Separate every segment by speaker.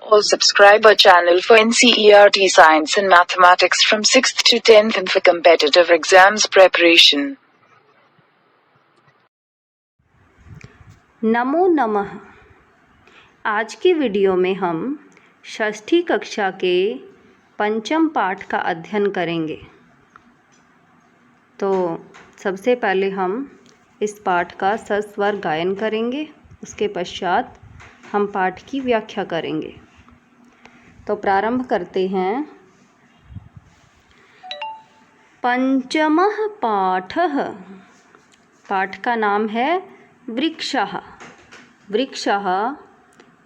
Speaker 1: Or subscribe our channel for NCERT Science and Mathematics from 6th to 10th and for competitive exams preparation.
Speaker 2: नमो नमः। आज की video में हम षष्ठी कक्षा के पंचम पाठ का अध्ययन करेंगे। तो सबसे पहले हम इस पाठ का सस्वर गायन करेंगे, उसके पश्चात हम पाठ की व्याख्या करेंगे। तो प्रारंभ करते हैं। पंचमः पाठः। पाठ का नाम है वृक्षः। वृक्षः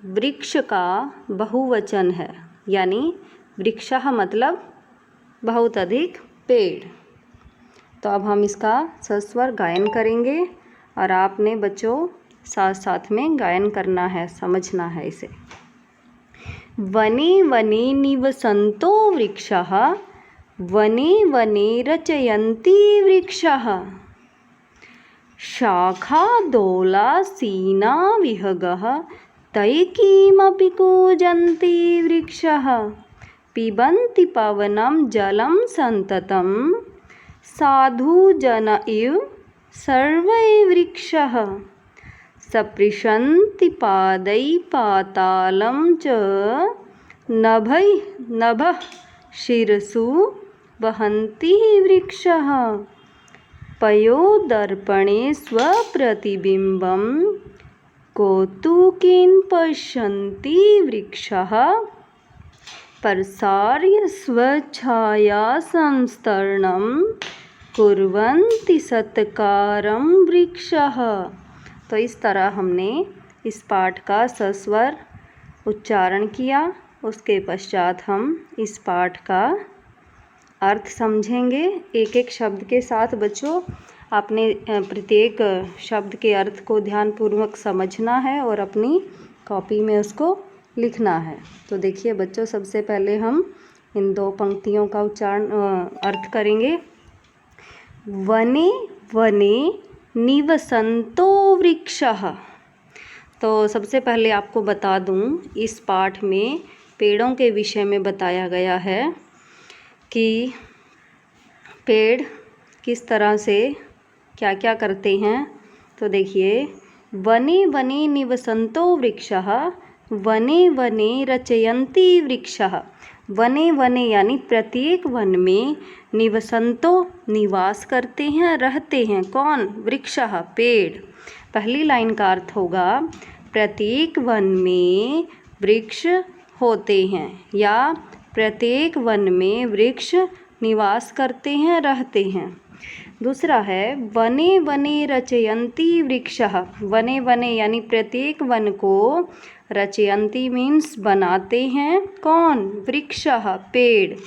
Speaker 2: वृक्ष का बहुवचन है, यानी वृक्षः मतलब बहुत अधिक पेड़। तो अब हम इसका सस्वर गायन करेंगे और आपने बच्चों साथ साथ में गायन करना है, समझना है इसे। वने वने निवसन्तो वृक्षः, वने वने रचयन्ति वृक्षः, शाखादोलासीना विहगः, तैकीमपि कूजन्ति वृक्षः, पिबन्ति पवनं जलं सन्ततं, साधुजन इव सर्वे वृक्षः, सपृशन्ति पादैः पातालं च, नभः शिरसु वहन्ति वृक्षः, पयोदर्पणे स्वप्रतिबिम्बं कौतुकेन पश्यन्ति वृक्षः, प्रसार्य स्वच्छायासंस्तरणं कुर्वन्ति सत्कारं वृक्षः। तो इस तरह हमने इस पाठ का सस्वर उच्चारण किया। उसके पश्चात हम इस पाठ का अर्थ समझेंगे। एक एक शब्द के साथ बच्चों आपने प्रत्येक शब्द के अर्थ को ध्यानपूर्वक समझना है और अपनी कॉपी में उसको लिखना है। तो देखिए बच्चों, सबसे पहले हम इन दो पंक्तियों का उच्चारण अर्थ करेंगे। वने वने निवसन्तो वृक्षः। तो सबसे पहले आपको बता दूं, इस पाठ में पेड़ों के विषय में बताया गया है कि पेड़ किस तरह से क्या क्या करते हैं। तो देखिए, वने वने निवसन्तो वृक्षः, वने वने रचयन्ति वृक्षः। वने वने यानी प्रत्येक वन में, निवसन्तो निवास करते हैं, रहते हैं। कौन? वृक्षः पेड़। पहली लाइन का अर्थ होगा प्रत्येक वन में वृक्ष होते हैं, या प्रत्येक वन में वृक्ष निवास करते हैं, रहते हैं। दूसरा है वने वने रचयन्ति वृक्षः। वने वने यानी प्रत्येक वन को, रचयन्ति मीन्स बनाते हैं। कौन? वृक्षः पेड़।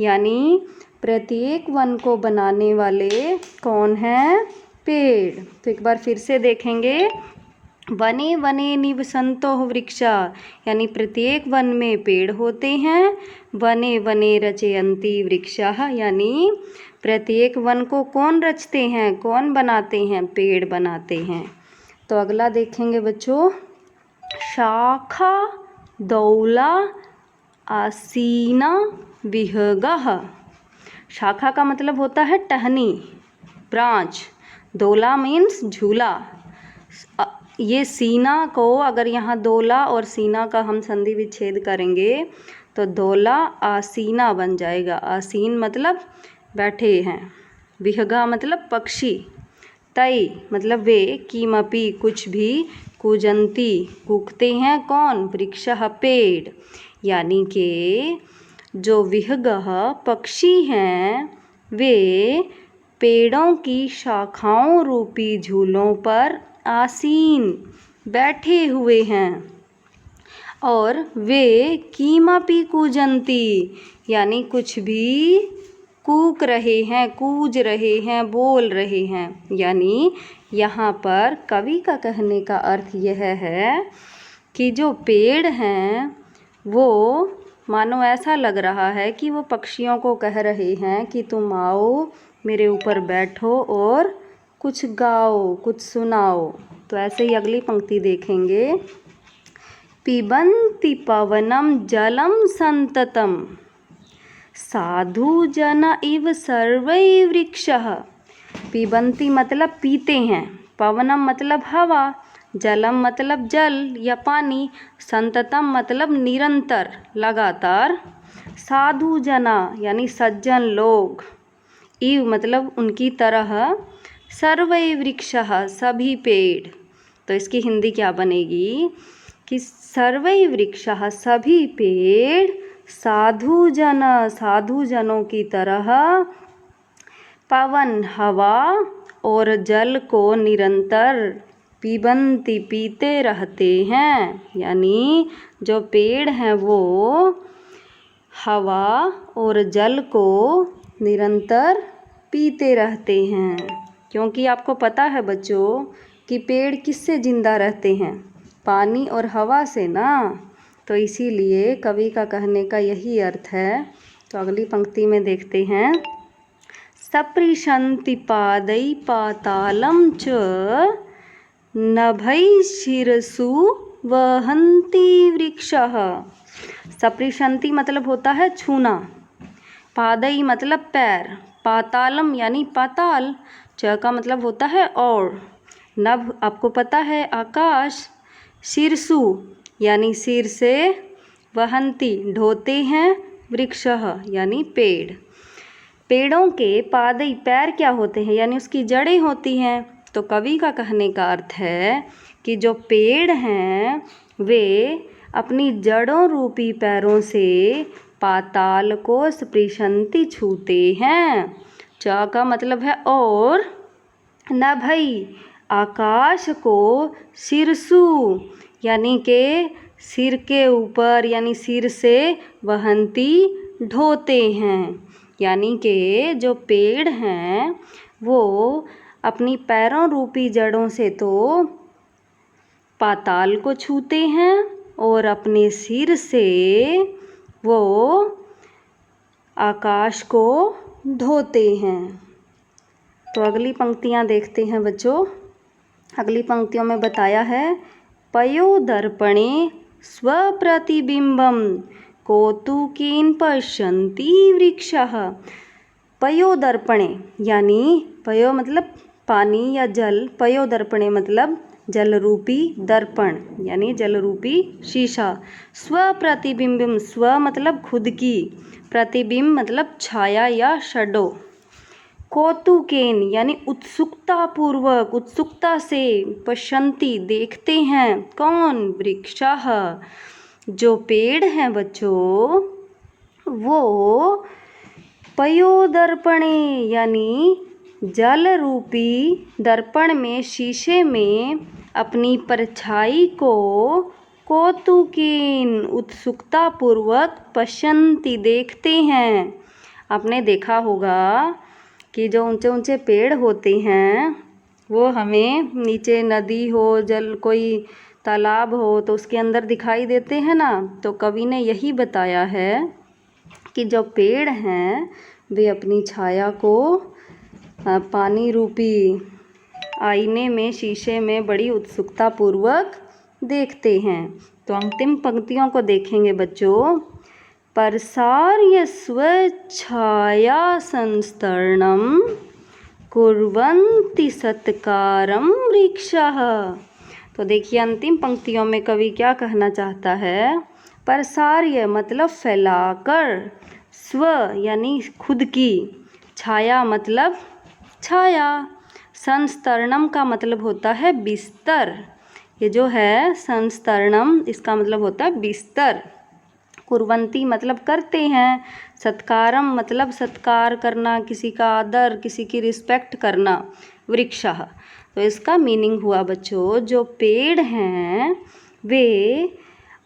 Speaker 2: यानी प्रत्येक वन को बनाने वाले कौन हैं? पेड़। तो एक बार फिर से देखेंगे। वने वने निवसन्तो वृक्षः यानी प्रत्येक वन में पेड़ होते हैं। वने वने रचयन्ति वृक्षः यानी प्रत्येक वन को कौन रचते हैं, कौन बनाते हैं? पेड़ बनाते हैं। तो अगला देखेंगे बच्चों। शाखा दौला आसीना विहगः। शाखा का मतलब होता है टहनी, ब्रांच। दोला मीन्स झूला। ये सीना को अगर यहाँ दोला और सीना का हम संधि विच्छेद करेंगे तो दोला आसीना बन जाएगा। आसीन मतलब बैठे हैं, विहगा मतलब पक्षी, तई मतलब वे, किमपि कुछ भी, कूजन्ति कूकते हैं। कौन? वृक्षः पेड़। यानी कि जो विहगः पक्षी हैं वे पेड़ों की शाखाओं रूपी झूलों पर आसीन बैठे हुए हैं, और वे किमपि कूजन्ति यानी कुछ भी कूक रहे हैं, कूज रहे हैं, बोल रहे हैं। यानी यहाँ पर कवि का कहने का अर्थ यह है कि जो पेड़ हैं वो मानो ऐसा लग रहा है कि वो पक्षियों को कह रहे हैं कि तुम आओ, मेरे ऊपर बैठो और कुछ गाओ, कुछ सुनाओ। तो ऐसे ही अगली पंक्ति देखेंगे। पिबन्ति पवनं जलं सन्ततं साधु जन इव सर्वै वृक्षः। पिबन्ति मतलब पीते हैं, पवनम मतलब हवा, जलम मतलब जल या पानी, संततम मतलब निरंतर लगातार, साधु जना यानी सज्जन लोग, इव मतलब उनकी तरह, सर्वै वृक्षः सभी पेड़। तो इसकी हिंदी क्या बनेगी कि सर्वै वृक्षः सभी पेड़, साधु जनों की तरह, पवन हवा और जल को निरंतर, पिबन्ति पीते रहते हैं, यानी जो पेड़ हैं वो हवा और जल को निरंतर पीते रहते हैं। क्योंकि आपको पता है बच्चों कि पेड़ किससे जिंदा रहते हैं, पानी और हवा से ना, तो इसीलिए कवि का कहने का यही अर्थ है। तो अगली पंक्ति में देखते हैं, सपृशन्ति पादै पातालं च नभै शिरसु वहन्ति वृक्षः। सपृशन्ति मतलब होता है छूना, पादै मतलब पैर, पातालम यानी पाताल, च का मतलब होता है और, नभ आपको पता है आकाश, शीर्षु यानी सिर से, वहन्ति ढोते हैं, वृक्षः यानी पेड़। पेड़ों के पादई पैर क्या होते हैं, यानी उसकी जड़ें होती हैं। तो कवि का कहने का अर्थ है कि जो पेड़ हैं वे अपनी जड़ों रूपी पैरों से पाताल को स्पृशन्ति छूते हैं। च का मतलब है और, नभई आकाश को, शीर्षु यानी के सिर के ऊपर यानी सिर से, वहन्ति ढोते हैं, यानी कि जो पेड़ हैं वो अपनी पैरों रूपी जड़ों से तो पाताल को छूते हैं और अपने सिर से वो आकाश को ढोते हैं। तो अगली पंक्तियाँ देखते हैं बच्चों। अगली पंक्तियों में बताया है, पयोदर्पणे स्वप्रतिबिंबम कौतुकेन पश्यन्ति वृक्षः। पयोदर्पणे यानी पयो मतलब पानी या जल, पयोदर्पणे मतलब जल रूपी दर्पण यानी जल रूपी शीशा, स्वप्रतिबिंबम स्व मतलब खुद की, प्रतिबिंब मतलब छाया या शैडो, कौतुकेन यानी उत्सुकता पूर्वक, उत्सुकता से, पश्यन्ति देखते हैं, कौन, वृक्षः जो पेड़ हैं बच्चों वो पयोदर्पणे यानी जल रूपी दर्पण में, शीशे में अपनी परछाई को कौतुकेन उत्सुकता पूर्वक, पश्यन्ति देखते हैं। आपने देखा होगा कि जो ऊंचे ऊंचे पेड़ होते हैं वो हमें नीचे नदी हो, जल कोई तालाब हो तो उसके अंदर दिखाई देते हैं ना। तो कवि ने यही बताया है कि जो पेड़ हैं वे अपनी छाया को पानी रूपी आईने में, शीशे में बड़ी उत्सुकता पूर्वक देखते हैं। तो अंतिम पंक्तियों को देखेंगे बच्चों, प्रसार्य स्वच्छाया संस्तरणं कुर्वन्ति सत्कारं वृक्षः। तो देखिए अंतिम पंक्तियों में कवि क्या कहना चाहता है, प्रसार्य मतलब फैलाकर, स्व यानी खुद की, छाया मतलब छाया, संस्तरणम का मतलब होता है बिस्तर, ये जो है संस्तरणम इसका मतलब होता है बिस्तर, कुर्वन्ति मतलब करते हैं, सत्कारम मतलब सत्कार करना, किसी का आदर, किसी की रिस्पेक्ट करना, वृक्षः। तो इसका मीनिंग हुआ बच्चों जो पेड़ हैं वे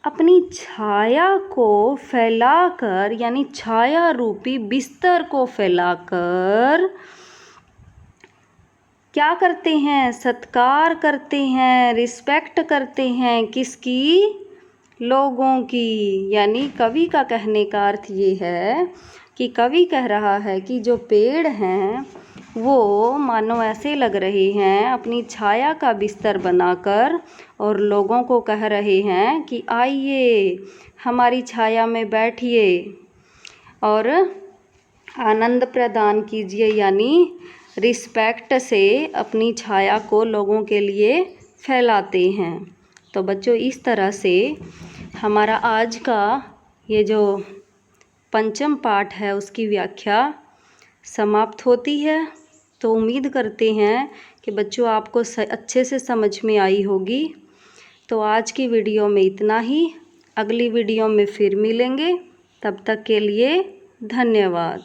Speaker 2: अपनी छाया को फैलाकर यानी छाया रूपी बिस्तर को फैलाकर क्या करते हैं, सत्कार करते हैं, रिस्पेक्ट करते हैं, किसकी, लोगों की। यानी कवि का कहने का अर्थ ये है कि कवि कह रहा है कि जो पेड़ हैं वो मानो ऐसे लग रहे हैं अपनी छाया का बिस्तर बनाकर और लोगों को कह रहे हैं कि आइए हमारी छाया में बैठिए और आनंद प्रदान कीजिए, यानी रिस्पेक्ट से अपनी छाया को लोगों के लिए फैलाते हैं। तो बच्चों, इस तरह से हमारा आज का ये जो पंचम पाठ है उसकी व्याख्या समाप्त होती है। तो उम्मीद करते हैं कि बच्चों आपको अच्छे से समझ में आई होगी। तो आज की वीडियो में इतना ही, अगली वीडियो में फिर मिलेंगे। तब तक के लिए धन्यवाद।